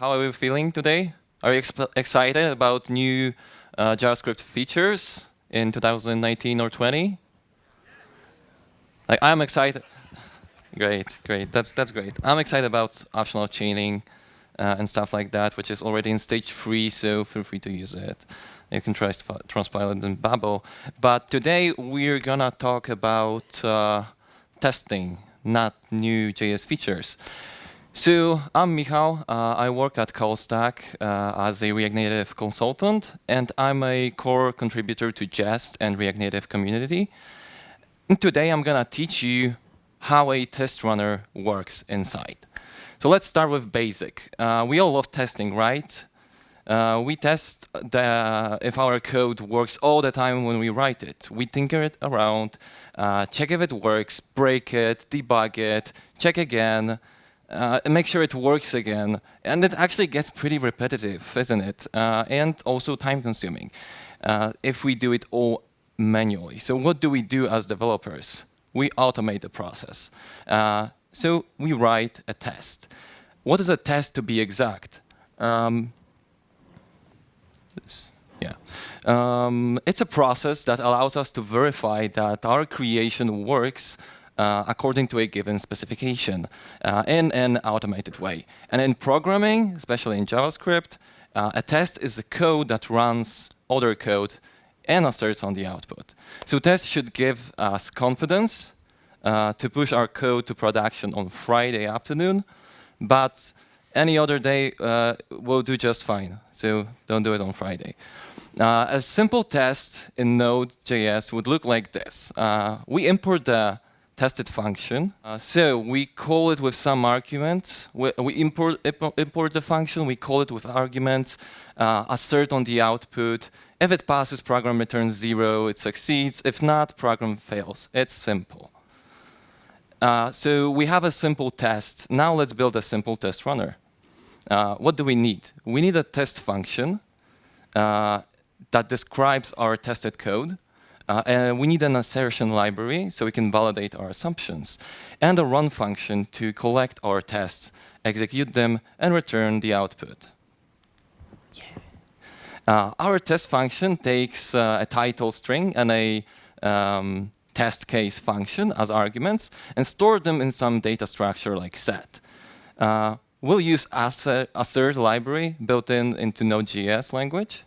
how are you feeling today? Are you excited about new JavaScript features in 2019 or 20? Like, I'm excited. Great, great. That's great. I'm excited about optional chaining and stuff like that, which is already in stage 3, so feel free to use it. You can try transpile it in Babel. But today we're gonna talk about testing, not new JS features. So I'm Michał. I work at CallStack as a React Native consultant, and I'm a core contributor to Jest and React Native community. And today I'm gonna teach you how a test runner works inside. So let's start with basic. We all love testing, right? We test if our code works all the time when we write it. We tinker it around, check if it works, break it, debug it, check again, and make sure it works again. And it actually gets pretty repetitive, isn't it? And also time-consuming if we do it all manually. So what do we do as developers? We automate the process. So we write a test. What is a test, to be exact? It's a process that allows us to verify that our creation works according to a given specification in an automated way. And in programming, especially in JavaScript, a test is a code that runs other code and asserts on the output. So tests should give us confidence to push our code to production on Friday afternoon, but any other day will do just fine. So don't do it on Friday. A simple test in Node.js would look like this. We import the tested function. So we call it with some arguments. We import the function, we call it with arguments, assert on the output. If it passes, program returns 0, it succeeds. If not, program fails. It's simple. So we have a simple test. Now let's build a simple test runner. What do we need? We need a test function that describes our tested code. And we need an assertion library so we can validate our assumptions. And a run function to collect our tests, execute them, and return the output. Our test function takes a title string and a test case function as arguments and store them in some data structure like set. We'll use assert library built into Node.js language.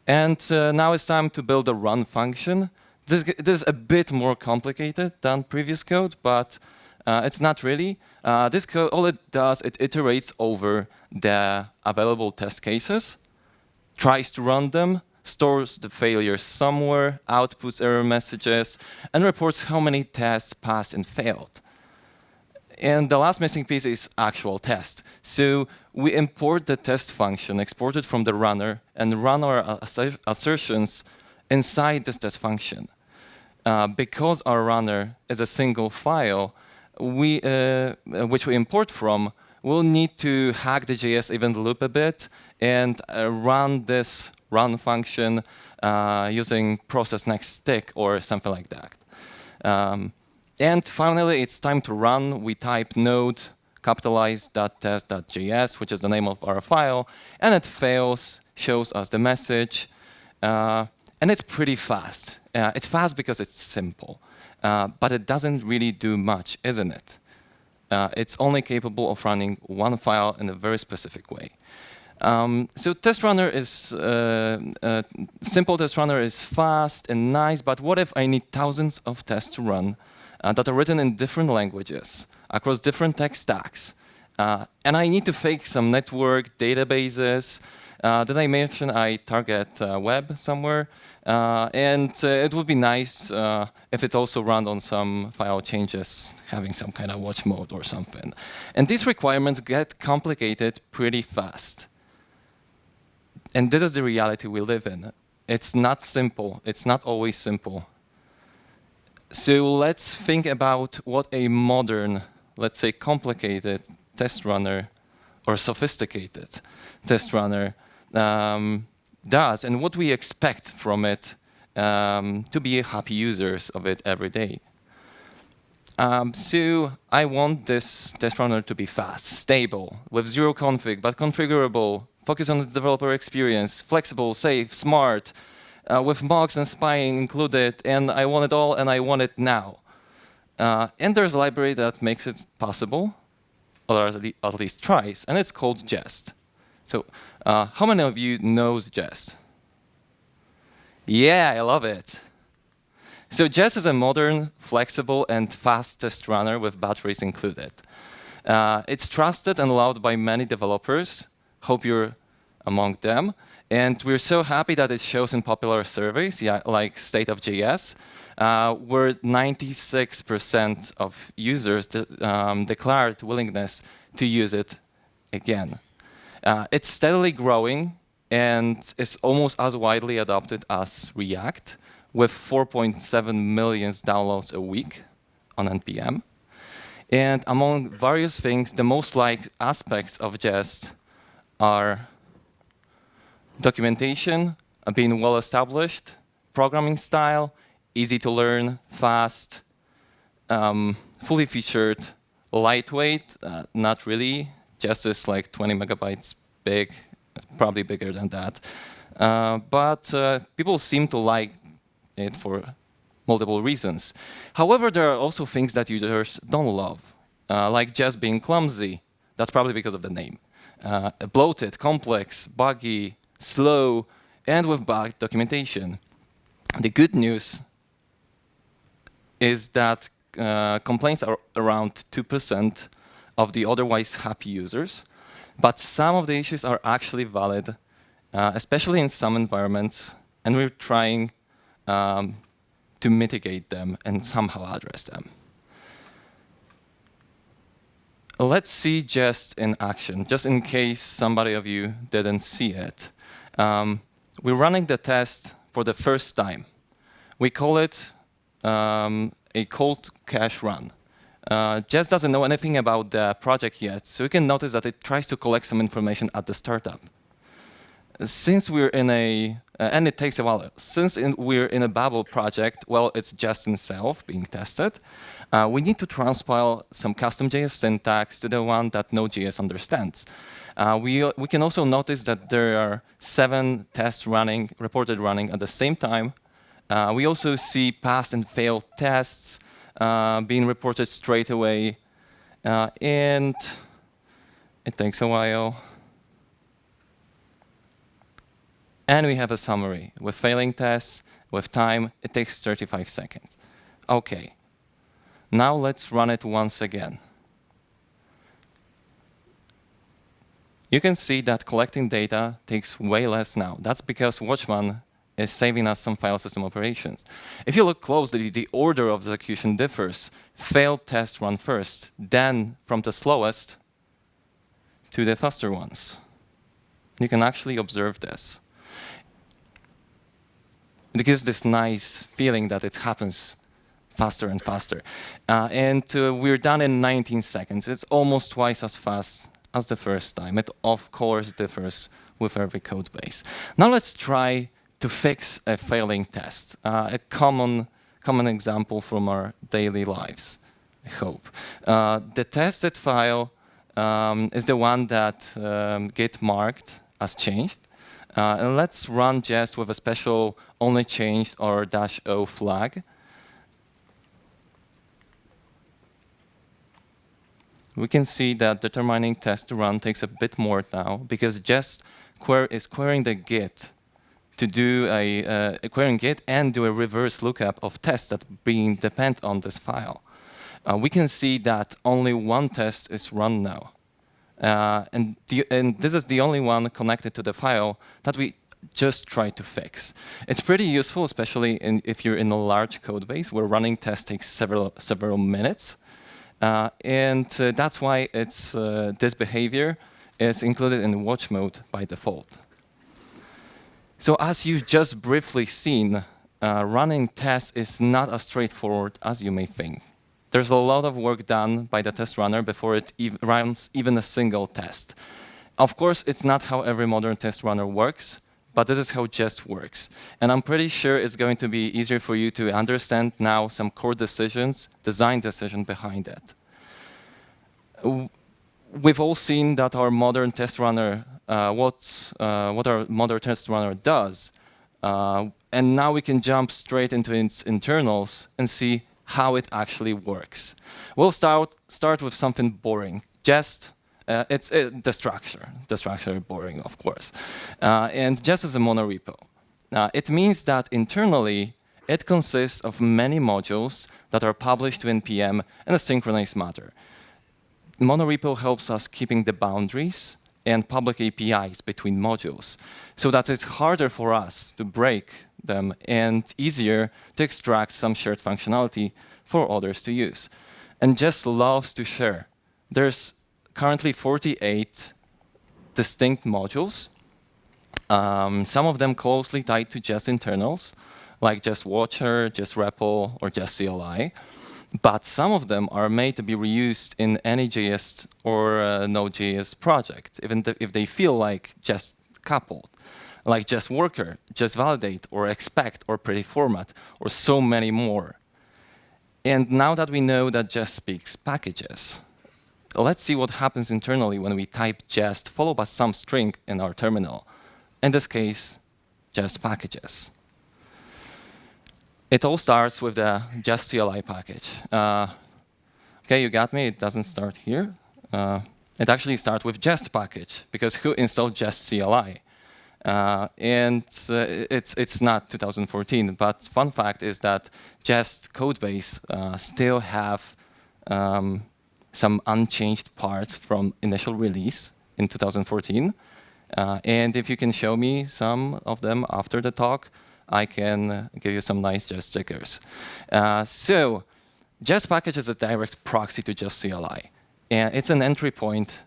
And now it's time to build a run function. This is a bit more complicated than previous code, but it's not really. This code, all it does, it iterates over the available test cases, tries to run them, stores the failures somewhere, outputs error messages, and reports how many tests passed and failed. And the last missing piece is actual test. So we import the test function, export it from the runner, and run our assertions inside this test function. Because our runner is a single file, which we import from, we'll need to hack the JS event loop a bit and run this run function using process next stick or something like that. And finally, it's time to run. We type node capitalize.test.js, which is the name of our file, and it fails, shows us the message, and it's pretty fast. It's fast because it's simple, but it doesn't really do much, isn't it? It's only capable of running one file in a very specific way. So test runner is simple test runner is fast and nice, but what if I need thousands of tests to run that are written in different languages across different tech stacks, and I need to fake some network databases? Did I mention I target web somewhere? And it would be nice if it also ran on some file changes, having some kind of watch mode or something. And these requirements get complicated pretty fast. And this is the reality we live in. It's not simple. It's not always simple. So let's think about what a modern, let's say complicated test runner or sophisticated test runner does and what we expect from it to be happy users of it every day. So I want this test runner to be fast, stable, with zero config, but configurable, focus on the developer experience, flexible, safe, smart, with mocks and spying included, and I want it all, and I want it now. And there's a library that makes it possible, or at least tries, and it's called Jest. So how many of you knows Jest? Yeah, I love it. So Jest is a modern, flexible, and fast test runner with batteries included. It's trusted and loved by many developers. Hope you're among them. And we're so happy that it shows in popular surveys, like State of JS, where 96% of users declared willingness to use it again. It's steadily growing and is almost as widely adopted as React, with 4.7 million downloads a week on NPM. And among various things, the most liked aspects of Jest are documentation, being well-established, programming style, easy to learn, fast, fully featured, lightweight, not really. Jest is like 20 megabytes big, probably bigger than that. But people seem to like it for multiple reasons. However, there are also things that users don't love, like Jest being clumsy. That's probably because of the name. Bloated, complex, buggy, slow, and with bad documentation. The good news is that complaints are around 2% of the otherwise happy users, but some of the issues are actually valid, especially in some environments, and we're trying to mitigate them and somehow address them. Let's see Jest in action, just in case somebody of you didn't see it. We're running the test for the first time. We call it a cold cache run. Jest doesn't know anything about the project yet, so you can notice that it tries to collect some information at the startup. Since we're in and it takes a while, since we're in a Babel project, well, it's Jest itself being tested, we need to transpile some custom JS syntax to the one that Node.js understands. We can also notice that there are 7 tests reported running at the same time. We also see passed and failed tests being reported straight away, and it takes a while. And we have a summary. With failing tests, with time, it takes 35 seconds. OK. Now let's run it once again. You can see that collecting data takes way less now. That's because Watchman is saving us some file system operations. If you look closely, the order of the execution differs. Failed tests run first, then from the slowest to the faster ones. You can actually observe this. It gives this nice feeling that it happens faster and faster. We're done in 19 seconds. It's almost twice as fast as the first time. It, of course, differs with every code base. Now let's try to fix a failing test, a common example from our daily lives, I hope. The tested file is the one that gets marked as changed. And let's run Jest with a special only changed or -o flag. We can see that determining test to run takes a bit more now because Jest is querying the Git to do querying Git and do a reverse lookup of tests that being depend on this file. We can see that only one test is run now. And this is the only one connected to the file that we just try to fix. It's pretty useful, especially if you're in a large code base where running tests takes several minutes. That's why this behavior is included in watch mode by default. So as you've just briefly seen, running tests is not as straightforward as you may think. There's a lot of work done by the test runner before it runs even a single test. Of course, it's not how every modern test runner works, but this is how Jest works. And I'm pretty sure it's going to be easier for you to understand now some core decisions, design decision behind it. We've all seen that our modern test runner, what our modern test runner does, and now we can jump straight into its internals and see how it actually works. We'll start with something boring. Jest, the structure. The structure is boring, of course. And Jest is a monorepo. It means that internally, it consists of many modules that are published to NPM in a synchronized manner. Monorepo helps us keeping the boundaries and public APIs between modules, so that it's harder for us to break them and easier to extract some shared functionality for others to use. And Jest loves to share. There's currently 48 distinct modules, some of them closely tied to Jest internals, like Jest Watcher, Jest REPL, or Jest CLI. But some of them are made to be reused in any JS or Node.js project, even if they feel like Jest coupled, like Jest Worker, Jest Validate, or Expect, or Pretty Format, or so many more. And now that we know that Jest speaks packages, let's see what happens internally when we type Jest followed by some string in our terminal. In this case, Jest packages. It all starts with the Jest CLI package. OK, you got me. It doesn't start here. It actually starts with Jest package, because who installed Jest CLI? And it's not 2014. But fun fact is that Jest codebase still have some unchanged parts from initial release in 2014. And if you can show me some of them after the talk, I can give you some nice Jest stickers. So Jest package is a direct proxy to Jest CLI. And it's an entry point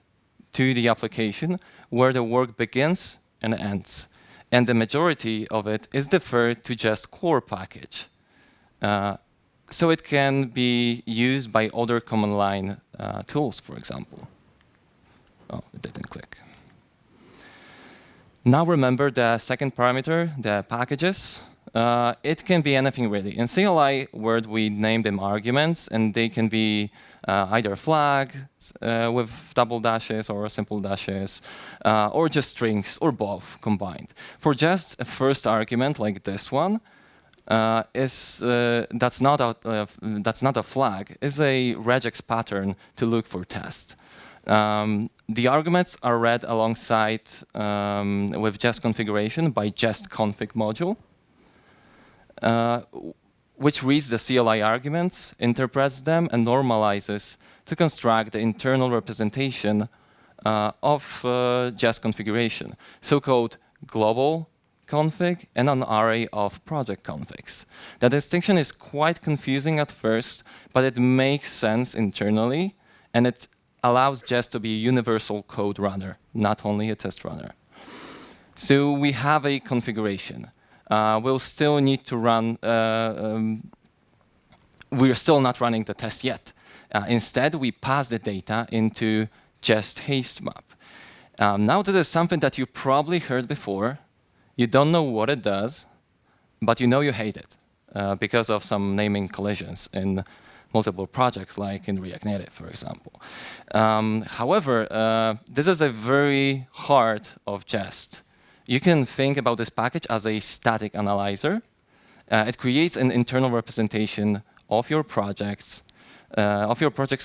to the application where the work begins and ends. And the majority of it is deferred to Jest core package. So it can be used by other command line tools, for example. Oh, it didn't click. Now remember the second parameter, the packages. It can be anything really. In CLI word, we name them arguments, and they can be either flag with double dashes or simple dashes, or just strings, or both combined. For just a first argument like this one, that's not a flag, is a regex pattern to look for test. The arguments are read alongside with Jest configuration by Jest config module, which reads the CLI arguments, interprets them, and normalizes to construct the internal representation of Jest configuration, so-called global config and an array of project configs. The distinction is quite confusing at first, but it makes sense internally, and it allows Jest to be a universal code runner, not only a test runner. So we have a configuration. We'll still need to run, we're still not running the test yet. Instead, we pass the data into Jest haste map. Now this is something that you probably heard before. You don't know what it does, but you know you hate it because of some naming collisions in multiple projects, like in React Native, for example. However, this is a very heart of Jest. You can think about this package as a static analyzer. It creates an internal representation of your project's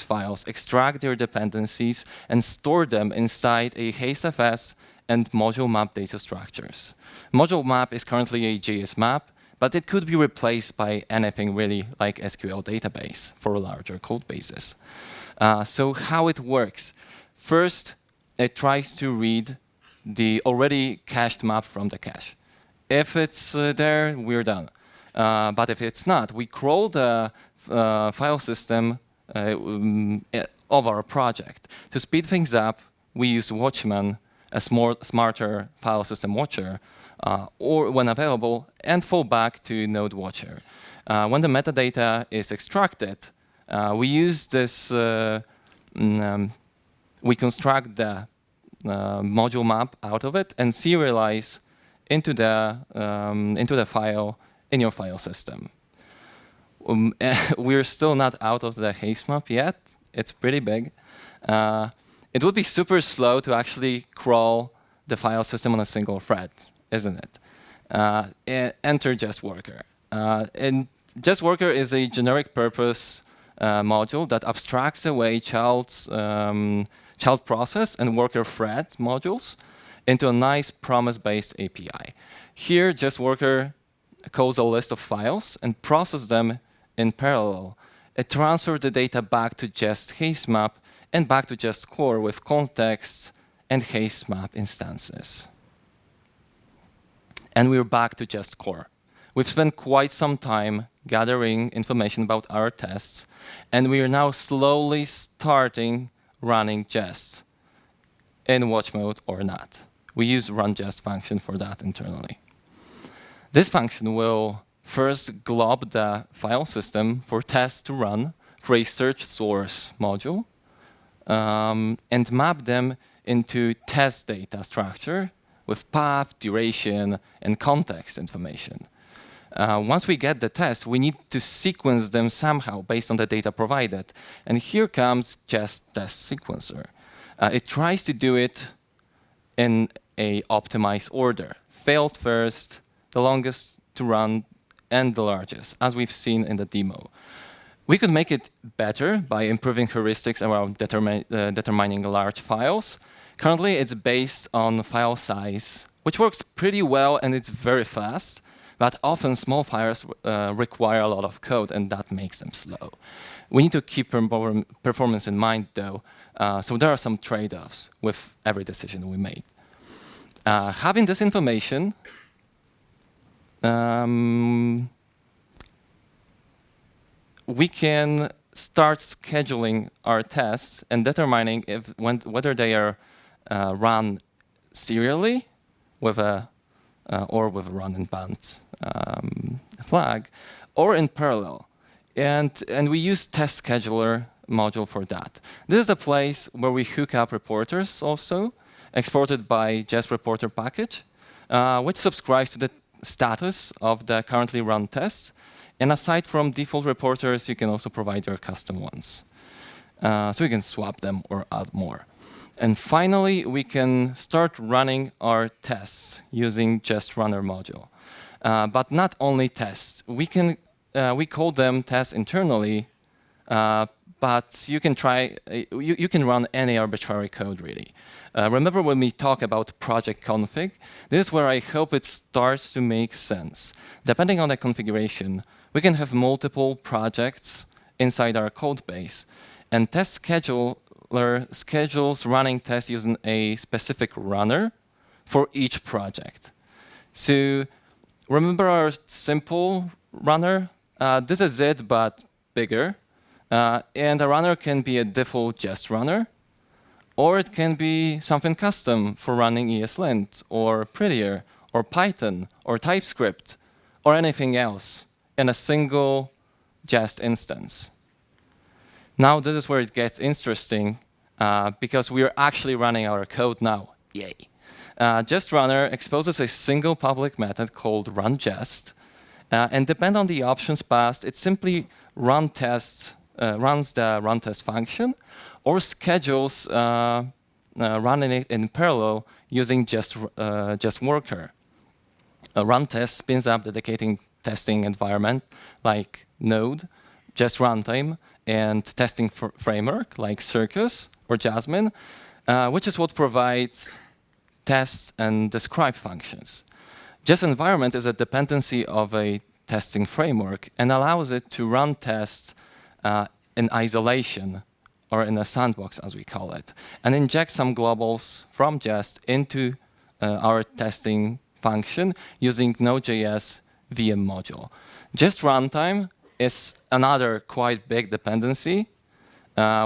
files, extract their dependencies, and store them inside a HasteFS and module map data structures. Module map is currently a JS map, but it could be replaced by anything really like SQL database for larger code bases. So how it works? First, it tries to read the already cached map from the cache. If it's there, we're done. But if it's not, we crawl the file system of our project. To speed things up, we use Watchman, a smarter file system watcher, or when available, and fall back to Node Watcher. When the metadata is extracted, we use this, we construct the module map out of it and serialize into the file in your file system. We're still not out of the haste map yet. It's pretty big. It would be super slow to actually crawl the file system on a single thread, isn't it? Enter Jest Worker. And Jest Worker is a generic purpose module that abstracts away child process and worker thread modules into a nice promise-based API. Here, Jest Worker calls a list of files and processes them in parallel. It transfers the data back to Jest haste map and back to Jest core with context and haste map instances. And we're back to Jest core. We've spent quite some time gathering information about our tests, and we are now slowly starting running Jest in watch mode or not. We use run Jest function for that internally. This function will first glob the file system for tests to run for a search source module, and map them into test data structure with path, duration, and context information. Once we get the tests, we need to sequence them somehow based on the data provided. And here comes Jest Test Sequencer. It tries to do it in a optimized order. Failed first, the longest to run, and the largest, as we've seen in the demo. We could make it better by improving heuristics around determining large files. Currently, it's based on file size, which works pretty well, and it's very fast. But often, small files require a lot of code, and that makes them slow. We need to keep performance in mind, though, so there are some trade-offs with every decision we made. Having this information, we can start scheduling our tests and determining whether they are run serially with or with a run and bound flag, or in parallel. And we use test scheduler module for that. This is a place where we hook up reporters also, exported by Jest reporter package, which subscribes to the status of the currently run tests. And aside from default reporters, you can also provide your custom ones. So you can swap them or add more. And finally, we can start running our tests using Jest Runner module. But not only tests. We call them tests internally, but you can you can run any arbitrary code, really. Remember when we talk about project config? This is where I hope it starts to make sense. Depending on the configuration, we can have multiple projects inside our code base, and test scheduler schedules running tests using a specific runner for each project. So remember our simple runner? This is it, but bigger. And a runner can be a default Jest runner, or it can be something custom for running ESLint, or Prettier, or Python, or TypeScript, or anything else in a single Jest instance. Now this is where it gets interesting, because we are actually running our code now. Yay. Jest runner exposes a single public method called runJest, and depending on the options passed, it simply runs the run test function, or schedules running it in parallel using Jest Worker. A run test spins up dedicating testing environment like Node, Jest Runtime, and testing framework like Circus or Jasmine, which is what provides test and describe functions. Jest environment is a dependency of a testing framework and allows it to run tests in isolation, or in a sandbox, as we call it, and inject some globals from Jest into our testing function using Node.js VM module. Jest Runtime is another quite big dependency,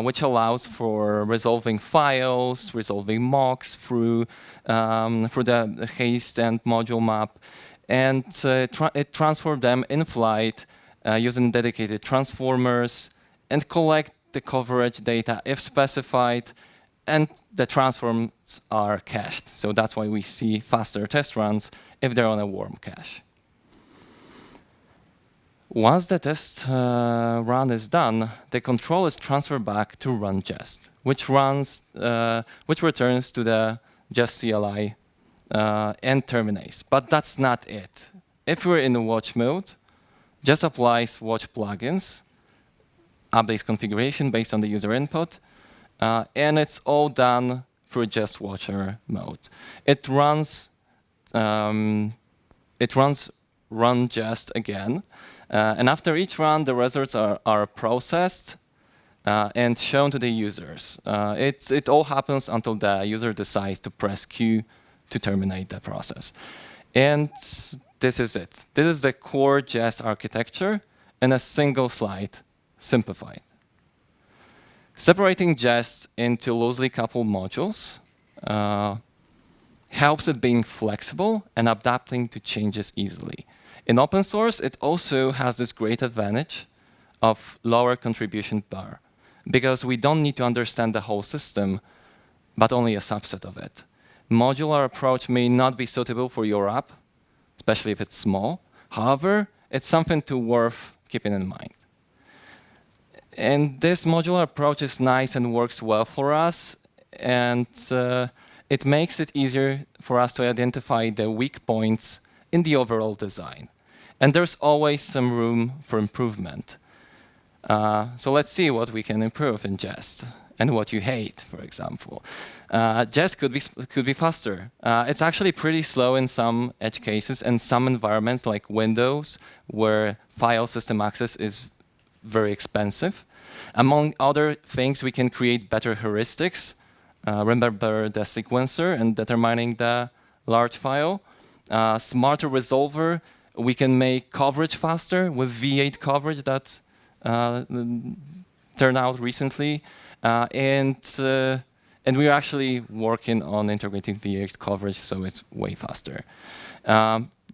which allows for resolving files, resolving mocks through the haste and module map, and it transforms them in flight using dedicated transformers, and collect the coverage data if specified, and the transforms are cached. So that's why we see faster test runs if they're on a warm cache. Once the test run is done, the control is transferred back to run Jest, which returns to the Jest CLI and terminates. But that's not it. If we're in the watch mode, Jest applies watch plugins, updates configuration based on the user input, and it's all done through Jest Watcher mode. It runs run Jest again, and after each run, the results are processed and shown to the users. It all happens until the user decides to press Q to terminate the process. And this is it. This is the core Jest architecture in a single slide, simplified. Separating Jest into loosely coupled modules helps it being flexible and adapting to changes easily. In open source, it also has this great advantage of lower contribution bar, because we don't need to understand the whole system, but only a subset of it. Modular approach may not be suitable for your app, especially if it's small. However, it's something worth keeping in mind. And this modular approach is nice and works well for us, and it makes it easier for us to identify the weak points in the overall design. And there's always some room for improvement. So let's see what we can improve in Jest and what you hate, for example. Jest could be faster. It's actually pretty slow in some edge cases and some environments like Windows, where file system access is very expensive. Among other things, we can create better heuristics. Remember the sequencer and determining the large file. Smarter resolver. We can make coverage faster with V8 coverage that turned out recently. And we're actually working on integrating V8 coverage, so it's way faster.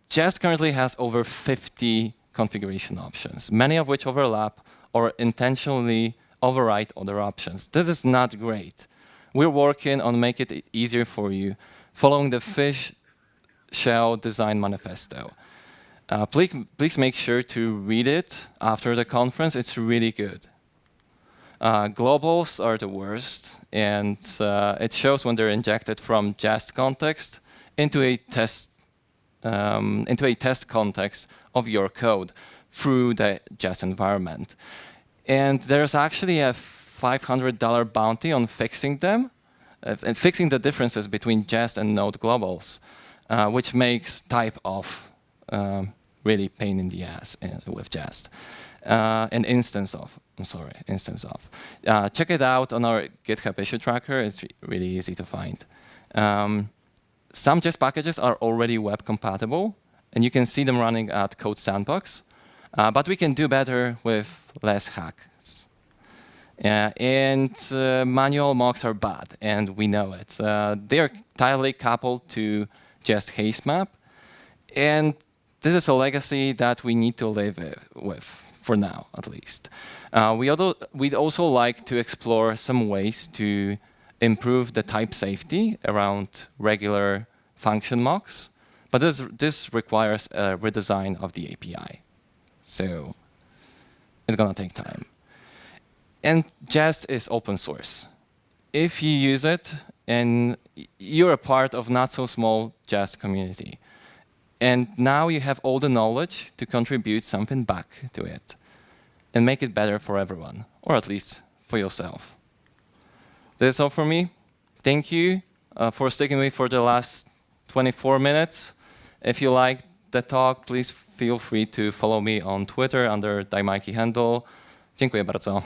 Jest currently has over 50 configuration options, many of which overlap or intentionally override other options. This is not great. We're working on making it easier for you, following the fish shell design manifesto. Please make sure to read it after the conference. It's really good. Globals are the worst, and it shows when they're injected from Jest context into a test context of your code through the Jest environment. And there's actually a $500 bounty on fixing them, and fixing the differences between Jest and Node globals, which makes type-off really pain in the ass with Jest. An instance of. Check it out on our GitHub issue tracker. It's really easy to find. Some Jest packages are already web compatible, and you can see them running at Code Sandbox. But we can do better with less hacks. And manual mocks are bad, and we know it. They are tightly coupled to Jest haze map, and this is a legacy that we need to live with, for now, at least. We'd also like to explore some ways to improve the type safety around regular function mocks, but this requires a redesign of the API. So it's going to take time. And Jest is open source. If you use it, and you're a part of not so small Jest community, and now you have all the knowledge to contribute something back to it and make it better for everyone, or at least for yourself. That's all for me. Thank you for sticking with me for the last 24 minutes. If you liked the talk, please feel free to follow me on Twitter under Dajmajki handle. Dziękuję bardzo.